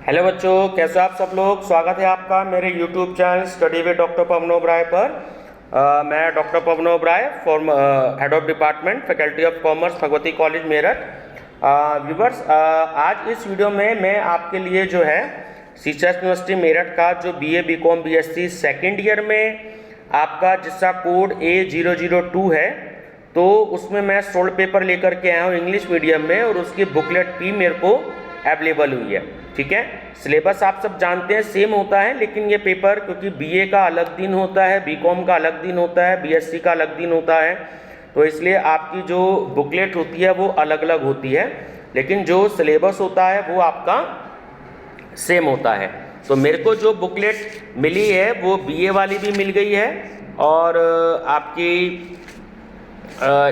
Hello बच्चों, कैसे आप सब लोग। स्वागत है आपका मेरे YouTube channel study with doctor Pawan Oberoi पर। मैं doctor Pawan Oberoi, head of department faculty of commerce, Bhagwati college Meerut. Viewers, आज इस वीडियो में मैं आपके लिए जो है सीचेस यूनिवर्सिटी मेरठ का जो BA BCom BSc second year में आपका जिसका कोड A002 है, तो उसमें मैं सोल्ड पेपर लेकर के आया हूँ इंग्लिश मीडियम में, और उसकी बुकलेट भी मेरे को अवेलेबल हुई है। ठीक है, सिलेबस आप सब जानते हैं सेम होता है, लेकिन ये पेपर क्योंकि बीए का अलग दिन होता है, बीकॉम का अलग दिन होता है, बीएससी का अलग दिन होता है, तो इसलिए आपकी जो बुकलेट होती है वो अलग अलग होती है, लेकिन जो सिलेबस होता है वो आपका सेम होता है। तो मेरे को जो बुकलेट मिली है वो बीए वाली भी मिल गई है, और आपकी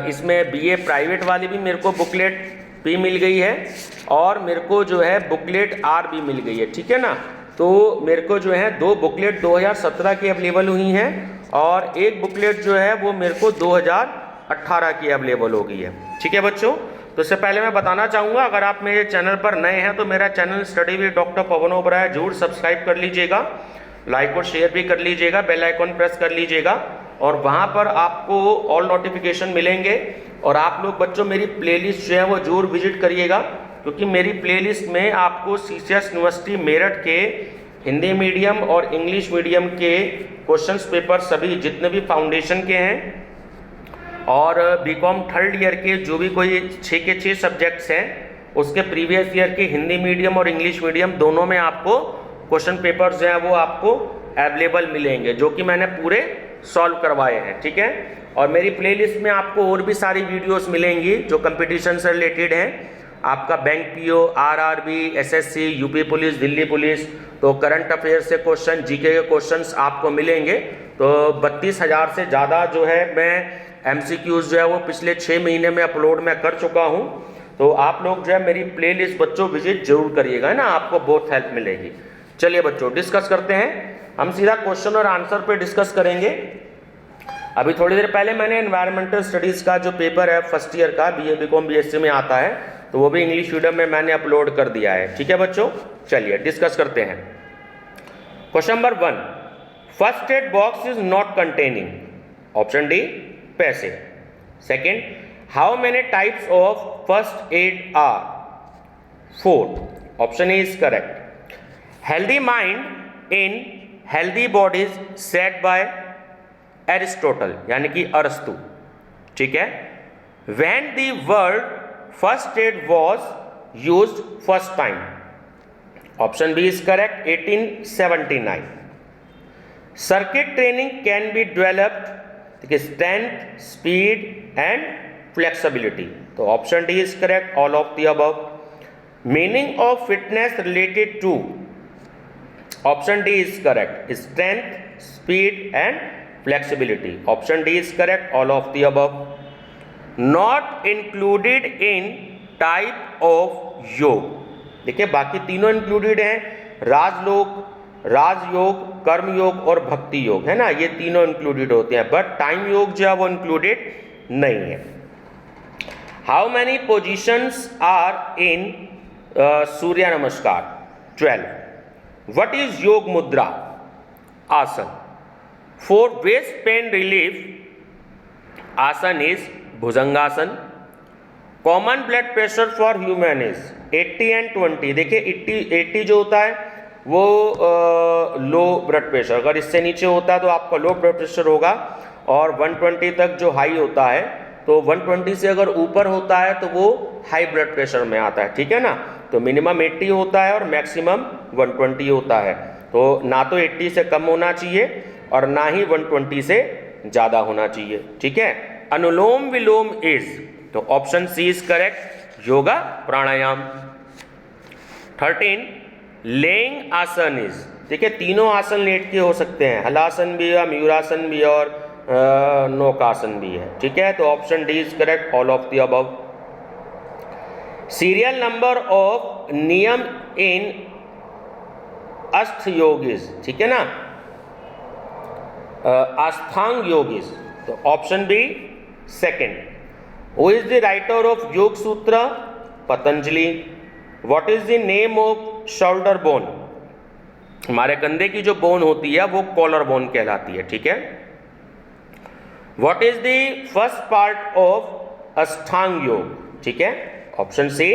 इसमें बीए प्राइवेट वाली भी मेरे को बुकलेट भी मिल गई है, और मेरे को जो है बुकलेट आर भी मिल गई है। ठीक है ना, तो मेरे को जो है दो बुकलेट 2017 की अवेलेबल हुई हैं, और एक बुकलेट जो है वो मेरे को 2018 की अवेलेबल हो गई है। ठीक है बच्चों, तो इससे पहले मैं बताना चाहूँगा, अगर आप मेरे चैनल पर नए हैं तो मेरा channel study with doctor Pawan Oberoi जरूर सब्सक्राइब कर लीजिएगा, लाइक और शेयर भी कर लीजिएगा, बेल आइकॉन प्रेस कर लीजिएगा, और वहाँ पर आपको ऑल नोटिफिकेशन मिलेंगे। और आप लोग बच्चों मेरी प्लेलिस्ट जो है वो जरूर विजिट करिएगा, क्योंकि मेरी प्लेलिस्ट में आपको सीचेस यूनिवर्सिटी मेरठ के हिंदी मीडियम और इंग्लिश मीडियम के क्वेश्चंस पेपर सभी जितने भी फाउंडेशन के हैं, और बीकॉम थर्ड ईयर के जो भी कोई 6 के 6 सब्जेक्ट्स हैं उसके प्रीवियस ईयर के हिंदी मीडियम और इंग्लिश मीडियम दोनों में आपको क्वेश्चन पेपर्स जो हैं वो आपको अवेलेबल मिलेंगे, जो कि मैंने पूरे सॉल्व करवाए हैं। ठीक है, और मेरी प्लेलिस्ट में आपको और भी सारी वीडियोस मिलेंगी जो कंपटीशन से रिलेटेड हैं। आपका bank PO, RRB, SSC, UP police, Delhi police, तो करंट अफेयर से क्वेश्चन, जीके के क्वेश्चंस आपको मिलेंगे। तो 32,000 से ज़्यादा जो है मैं एमसीक्यूज जो है वो पिछले 6 महीने में अपलोड मैं कर चुका हूँ। तो आप लोग जो है मेरी प्लेलिस्ट बच्चों विजिट जरूर करिएगा ना, आपको बहुत हेल्प मिलेगी। चलिए बच्चों, डिस्कस करते हैं, हम सीधा क्वेश्चन और आंसर पे डिस्कस करेंगे। अभी थोड़ी देर पहले मैंने एनवायरमेंटल स्टडीज़ का जो पेपर है फर्स्ट ईयर का बीए बीकॉम बीएससी में आता है, तो वो भी इंग्लिश मीडियम में मैंने अपलोड कर दिया है। ठीक है बच्चों, चलिए डिस्कस करते हैं। Question number 1, first aid box is not containing, option D पैसे। Second, how many types of first aid are, 4, option A is correct. Healthy mind in healthy bodies set by Aristotle, यानी कि अरस्तु। ठीक है, when the word first aid was used first time, option B is correct, 1879। Circuit training can be developed, strength, speed and flexibility, तो option D is correct, all of the above. Meaning of fitness related to, option D is correct, strength, speed and flexibility, option D is correct, all of the above. Not included in type of yoga, देखिए बाकी तीनों included हैं, राजयोग, कर्मयोग और भक्ति योग, है ना, ये तीनों इंक्लूडेड होते हैं, बट टाइम योग जो है वो इंक्लूडेड नहीं है। How many positions are in Surya Namaskar, 12। What is योग मुद्रा, आसन। For waist pain relief, आसन is bhujangasana. Common blood pressure for human is 80 and 20, देखिए 80 जो होता है वो लो ब्लड प्रेशर, अगर इससे नीचे होता है तो आपका लो ब्लड प्रेशर होगा, और 120 तक जो हाई होता है, तो 120 से अगर ऊपर होता है तो वो हाई ब्लड प्रेशर में आता है। ठीक है ना, तो मिनिमम 80 होता है और मैक्सिमम 120 होता है, तो ना तो 80 से कम होना चाहिए और ना ही 120 से ज़्यादा होना चाहिए। ठीक है, अनुलोम विलोम इज, तो option C is correct, yoga pranayama. 13, laying asana is, ठीक है तीनों आसन लेट के हो सकते हैं, हलासन भी है, मयूरासन भी है, और नौकासन भी है। ठीक है, तो option D is correct, all of the above. Serial number of नियम इन अष्ट योगिस, ठीक है ना, अष्टांग योगिस, तो option B second. Who is the writer of Yoga Sutra, Patanjali. What is the name of shoulder bone, हमारे कंधे की जो बोन होती है वो कॉलर बोन कहलाती है, ठीक है। What is the first part of Ashtanga yoga, ठीक है, option C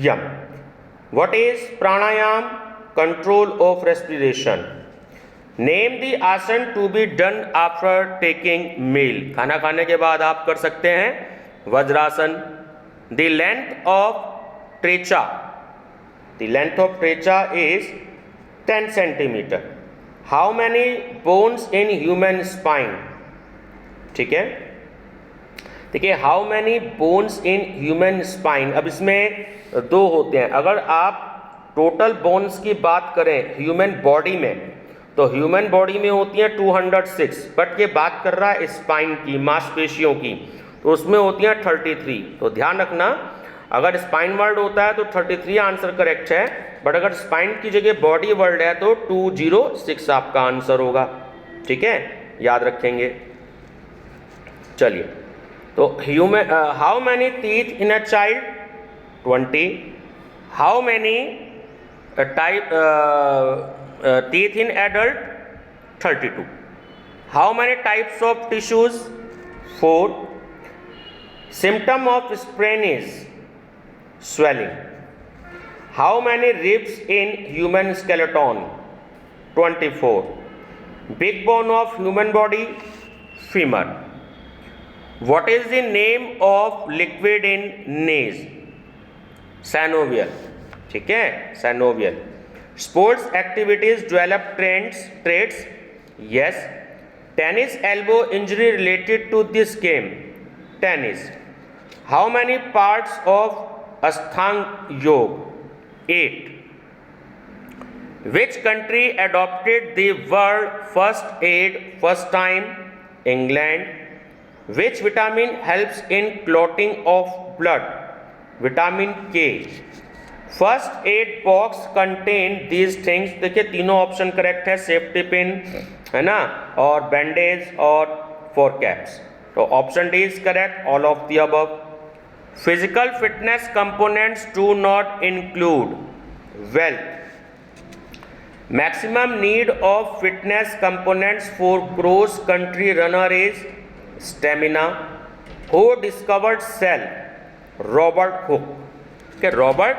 yama. What is pranayama, control of respiration. Name the asana to be done after taking meal, खाना खाने के बाद आप कर सकते हैं Vajrasana. The length of trachea, the length of trachea is 10 centimetre. How many bones in human spine, ठीक है, देखिए how many bones in human spine, अब इसमें दो होते हैं। अगर आप टोटल बोन्स की बात करें ह्यूमन बॉडी में, तो ह्यूमन बॉडी में होती हैं 206, बट ये बात कर रहा है स्पाइन की, मांसपेशियों की, तो उसमें होती हैं 33। तो ध्यान रखना, अगर स्पाइन वर्ड होता है तो 33 आंसर करेक्ट है, बट अगर स्पाइन की जगह बॉडी वर्ड है तो 206 आपका आंसर होगा, ठीक है, याद रखेंगे। चलिए, तो human how many teeth in a child, 20। How many type teeth in adult, 32. How many types of tissues, 4. Symptom of sprain is swelling. How many ribs in human skeleton, 24. Big bone of human body, femur. What is the name of liquid in knees, synovial, ठीक है, synovial. Sports activities develop traits, yes. Tennis elbow injury related to this game, tennis. How many parts of Ashtang Yoga, 8. Which country adopted the world first aid first time, England. Which vitamin helps in clotting of blood, vitamin K. First aid box contain these things, देखिए तीनों option correct है, safety pin है ना, और bandage और 4 caps, तो option D is correct, all of the above. Physical fitness components do not include wealth. Maximum need of fitness components for cross country runner is stamina. Who discovered cell, Robert Hooke, Robert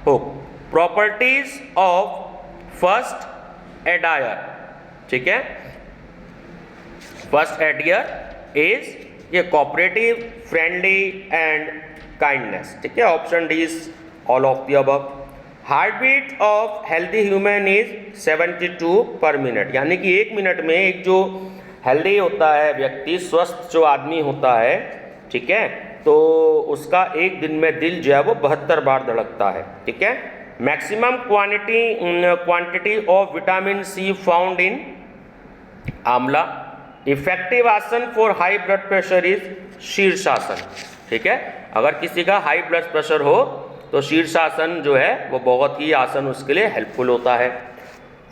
Hooke. Properties of first aider, ठीक है, first aider is ये cooperative, friendly and kindness, ठीक है, option D is all of the above. Heart beat of healthy human is 72 per minute, यानी कि 1 minute में एक जो हेल्दी होता है व्यक्ति, स्वस्थ जो आदमी होता है, ठीक है, तो उसका एक दिन में दिल जो है वो 72 बार धड़कता है, ठीक है। Maximum quantity of vitamin C found in amla. Effective asana for high blood pressure is shirshasana, ठीक है, अगर किसी का हाई ब्लड प्रेशर हो तो शीर्षासन जो है वो बहुत ही आसन उसके लिए हेल्पफुल होता है।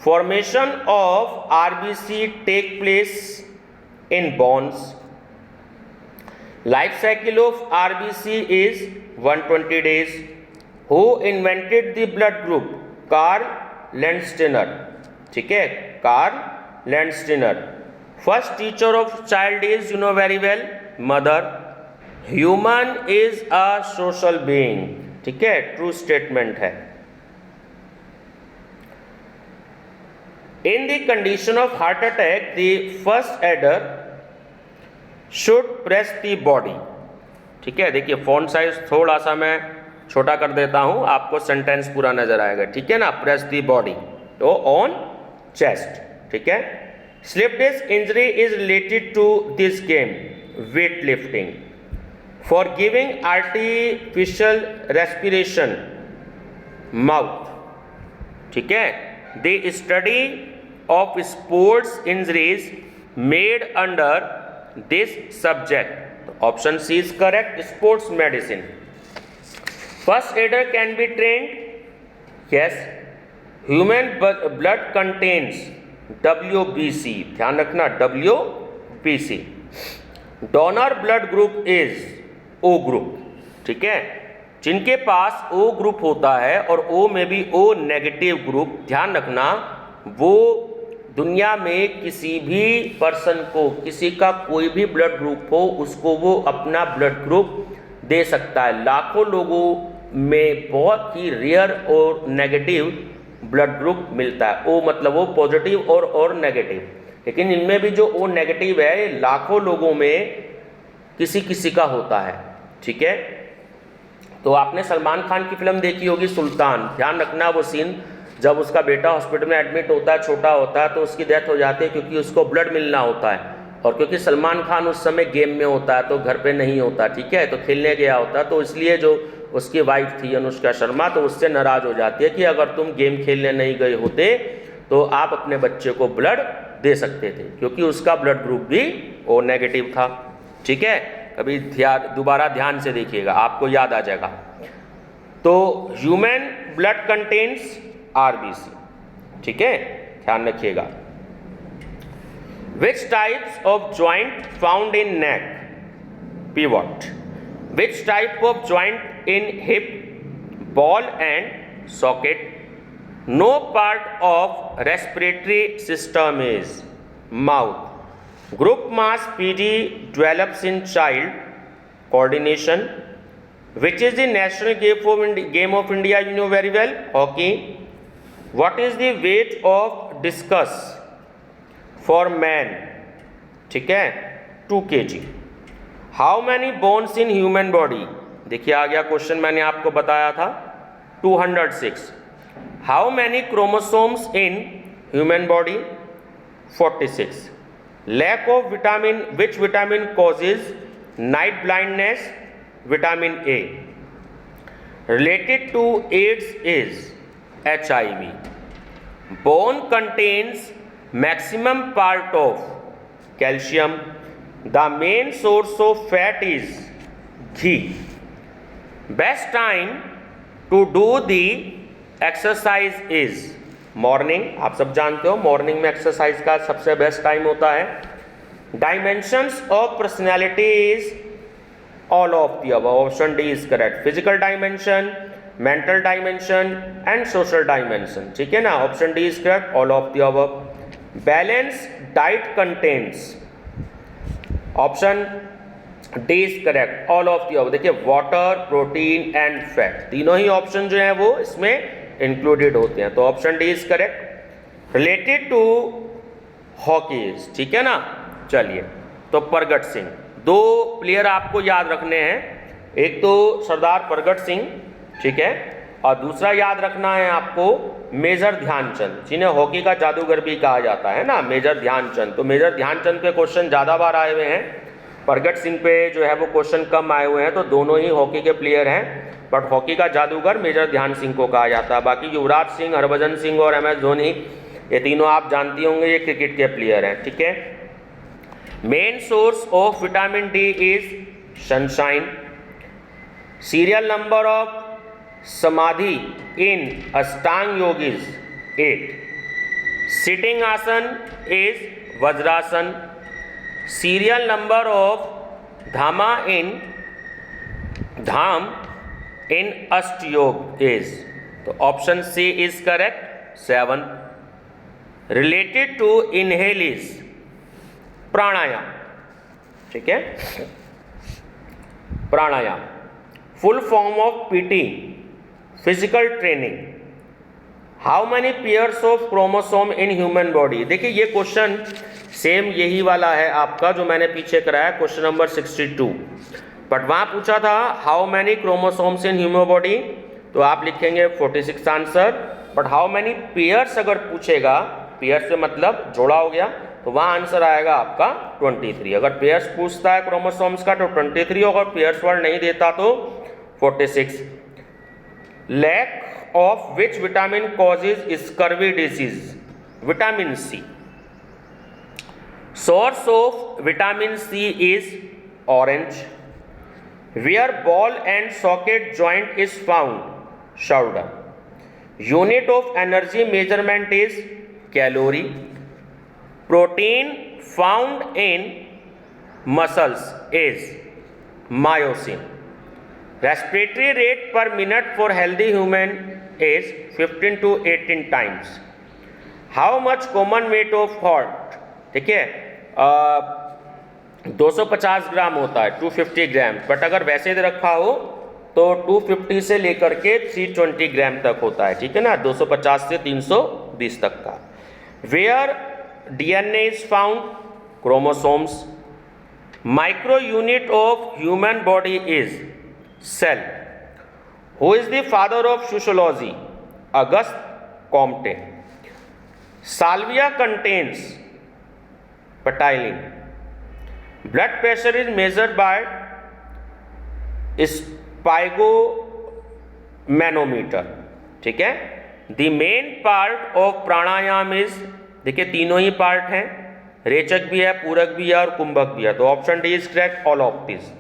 Formation of RBC take place in bones. Life cycle of RBC is 120 days. Who invented the blood group? Carl Landsteiner, ठीक है, Carl Landsteiner. First teacher of child is, you know very well, mother. Human is a social being, ठीक है, true statement है। In the condition of heart attack, the first aider should press the body, ठीक है, देखिए font size थोड़ा सा मैं छोटा कर देता हूं, आपको सेंटेंस पूरा नजर आएगा, ठीक है ना। प्रेस दी बॉडी, तो ऑन चेस्ट, ठीक है। Slip disc injury is related to this game, weight lifting. For giving artificial respiration, mouth, ठीक है। The study of sports injuries made under this subject, option C is correct, sports medicine. First aider can be trained, yes. Human blood contains WBC, ध्यान रखना WBC। Donor blood group is O group, ठीक है। जिनके पास O group होता है और O में भी O नेगेटिव ग्रुप, ध्यान रखना, वो दुनिया में किसी भी पर्सन को, किसी का कोई भी ब्लड ग्रुप हो, उसको वो अपना ब्लड ग्रुप दे सकता है। लाखों लोगों में बहुत ही रेयर और नेगेटिव ब्लड ग्रुप मिलता है। O मतलब वो पॉजिटिव और नेगेटिव, लेकिन इनमें भी जो O नेगेटिव है लाखों लोगों में किसी किसी का होता है, ठीक है। तो आपने सलमान खान की फिल्म देखी होगी सुल्तान, ध्यान रखना वो सीन जब उसका बेटा हॉस्पिटल में एडमिट होता है, छोटा होता है, तो उसकी डेथ हो जाती है क्योंकि उसको ब्लड मिलना होता है, और क्योंकि सलमान खान उस समय गेम में होता है तो घर पे नहीं होता, ठीक है, तो खेलने गया होता है, तो इसलिए जो उसकी वाइफ थी अनुष्का शर्मा, तो उससे नाराज़ हो जाती है कि अगर तुम गेम खेलने नहीं गए होते तो आप अपने बच्चे को ब्लड दे सकते थे, क्योंकि उसका ब्लड ग्रुप भी O नेगेटिव था, ठीक है। कभी दोबारा ध्यान से देखिएगा, आपको याद आ जाएगा। तो ह्यूमन ब्लड कंटेन्स RBC, ठीक है, ध्यान रखिएगा। Which types of joint found in neck? Pivot. Which type of joint in hip, ball and socket? No part of respiratory system is mouth. Group mass PD develops in child. Coordination. Which is the national game of India? You know very well. Hockey. What is the weight of discus for man? ठीक है, 2 kg. How many bones in human body? देखिए आ गया question, मैंने आपको बताया था 206. How many chromosomes in human body? 46. Lack of vitamin, which vitamin causes night blindness? Vitamin A. Related to AIDS is HIV. Bone contains maximum part of calcium. The main source of fat is ghee. Best time to do the exercise is morning. आप सब जानते हो morning में exercise का सबसे best time होता है. Dimensions of personality is all of the above. Option D is correct. Physical dimension, mental dimension and social dimension, ठीक है ना. Option D is correct, all of the above. Balanced diet contains, option D is correct, all of the above. देखिए water, protein and fat, तीनों ही option जो है वो इसमें included होते हैं, तो option D is correct. Related to hockeys, ठीक है ना. चलिए, तो प्रगट सिंह, 2 प्लेयर आपको याद रखने हैं, एक तो सरदार प्रगट सिंह, ठीक है, और दूसरा याद रखना है आपको मेजर ध्यानचंद, जिन्हें हॉकी का जादूगर भी कहा जाता है ना, मेजर ध्यानचंद. तो मेजर ध्यानचंद पे क्वेश्चन ज़्यादा बार आए हुए हैं, प्रगट सिंह पे जो है वो क्वेश्चन कम आए हुए हैं, तो दोनों ही हॉकी के प्लेयर हैं, बट हॉकी का जादूगर मेजर ध्यान सिंह को कहा जाता है. बाकी युवराज सिंह, हरभजन सिंह और MS धोनी, ये तीनों आप जानती होंगे, ये क्रिकेट के प्लेयर हैं, ठीक है. Main source of vitamin D is sunshine. Serial number of samadhi in Ashtanga yoga is 8. Sitting asana is Vajrasana. Serial number of dhama in dham in Ashta yoga is, तो option C is correct, 7. Related to inhale is pranayama, ठीक है. Pranayama full form of PT, physical training. How many pairs of chromosome in human body. देखिए ये question same यही वाला है आपका जो मैंने पीछे कराया, क्वेश्चन नंबर 62, बट वहाँ पूछा था how many chromosomes in human body, तो आप लिखेंगे 46 answer. But how many pairs अगर पूछेगा, पेयर्स से मतलब जोड़ा हो गया, तो वहाँ आंसर आएगा आपका 23. अगर पेयर्स पूछता है क्रोमोसोम्स का तो 23, अगर पेयर्स वर्ड नहीं देता तो 46. Lack of which vitamin causes scurvy disease. Vitamin C. Source of vitamin C is orange. Where ball and socket joint is found? Shoulder. Unit of energy measurement is calorie. Protein found in muscles is myosin. Respiratory rate पर minute for healthy human is 15 to 18 times. How much common weight of heart, ठीक है, 250 ग्राम होता है, 250 ग्राम, but अगर वैसे रखा हो तो 250 से लेकर के 320 ग्राम तक होता है, ठीक है ना, 250 से 320 तक का। Where DNA is found, chromosomes. Micro unit of human body is cell. Who is the father of sociology, Auguste Comte. Saliva contains ptyalin. Blood pressure is measured by sphygmomanometer, ठीक है। The main part of pranayama is, देखिए तीनों ही part हैं, रेचक भी है, पूरक भी है और कुंभक भी है, तो option D is correct, all of this.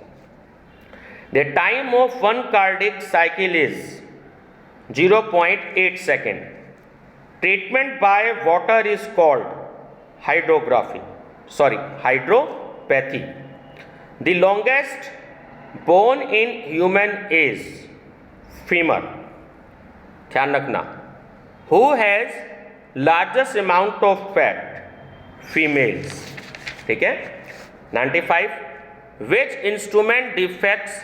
The time of one cardiac cycle is 0.8 second. Treatment by water is called hydropathy. The longest bone in human is femur, ध्यान रखना। Who has largest amount of fat, females, ठीक है। 95, which instrument defects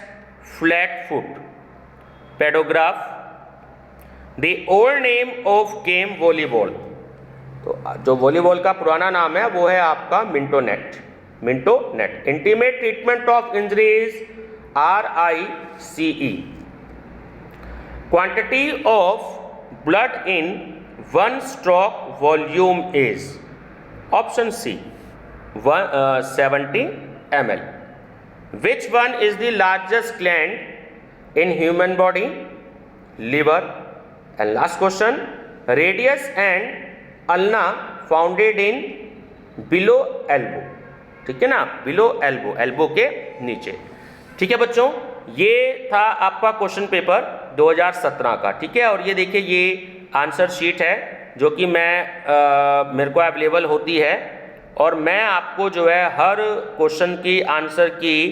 flat foot, पेडोग्राफ। The old name of game volleyball, तो जो volleyball का पुराना नाम है वो है आपका mintonette. Intimate treatment of injuries RICE। Quantity of blood in 1 stroke volume is, option C 70 ml। Which one is the largest gland in human body, liver. And last question, radius and ulna founded in below elbow, ठीक है ना, below elbow, elbow के नीचे, ठीक है बच्चों। ये था आपका क्वेश्चन पेपर 2017 का, ठीक है। और ये देखिए ये आंसर शीट है जो कि मेरे को अवेलेबल होती है, और मैं आपको जो है हर क्वेश्चन की आंसर की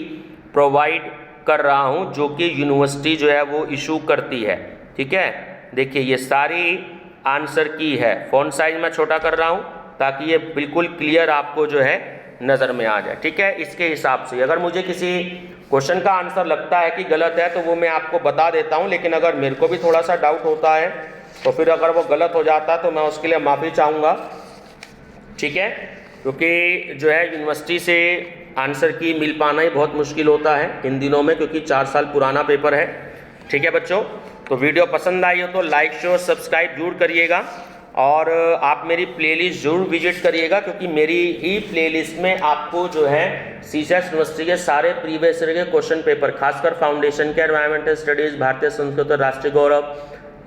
प्रोवाइड कर रहा हूँ जो कि यूनिवर्सिटी जो है वो इशू करती है, ठीक है। देखिए ये सारी आंसर की है, फ़ॉन्ट साइज मैं छोटा कर रहा हूँ ताकि ये बिल्कुल क्लियर आपको जो है नज़र में आ जाए, ठीक है। इसके हिसाब से अगर मुझे किसी क्वेश्चन का आंसर लगता है कि गलत है तो वो मैं आपको बता देता हूँ, लेकिन अगर मेरे को भी थोड़ा सा डाउट होता है तो फिर अगर वो गलत हो जाता है तो मैं उसके लिए माफ़ी चाहूँगा, ठीक है। क्योंकि जो है यूनिवर्सिटी से आंसर की मिल पाना ही बहुत मुश्किल होता है इन दिनों में, क्योंकि 4 साल पुराना पेपर है, ठीक है बच्चों। तो वीडियो पसंद आई हो तो लाइक शेयर सब्सक्राइब जरूर करिएगा, और आप मेरी प्लेलिस्ट जरूर विजिट करिएगा, क्योंकि मेरी ही प्लेलिस्ट में आपको जो है सीसेस यूनिवर्सिटी के सारे प्रीवियस ईयर के क्वेश्चन पेपर, खासकर फाउंडेशन के, एनवायरमेंटल स्टडीज़, भारतीय संस्कृत और राष्ट्रीय गौरव,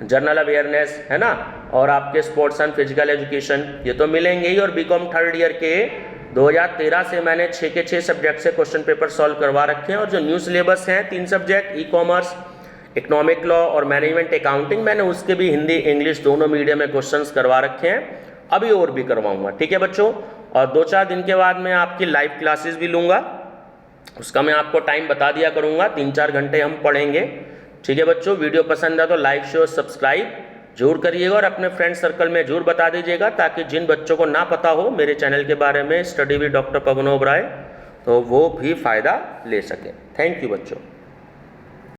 जनरल अवेयरनेस, है ना, और आपके स्पोर्ट्स एंड फिजिकल एजुकेशन, ये तो मिलेंगे ही। और बीकॉम थर्ड ईयर के 2013 से मैंने 6 के 6 सब्जेक्ट से क्वेश्चन पेपर सॉल्व करवा रखे हैं, और जो न्यू सिलेबस हैं 3 subject, e commerce, economic law और मैनेजमेंट अकाउंटिंग, मैंने उसके भी हिंदी इंग्लिश दोनों मीडियम में क्वेश्चंस करवा रखे हैं, अभी और भी करवाऊंगा, ठीक है बच्चों। और 2-4 दिन के बाद मैं आपकी लाइव क्लासेस भी लूँगा, उसका मैं आपको टाइम बता दिया करूँगा, 3-4 घंटे हम पढ़ेंगे, ठीक है बच्चों। वीडियो पसंद है तो लाइक शेयर सब्सक्राइब जरूर करिएगा, और अपने फ्रेंड सर्कल में जरूर बता दीजिएगा, ताकि जिन बच्चों को ना पता हो मेरे चैनल के बारे में, study with doctor Pawan Oberoi, तो वो भी फ़ायदा ले सकें। थैंक यू बच्चों।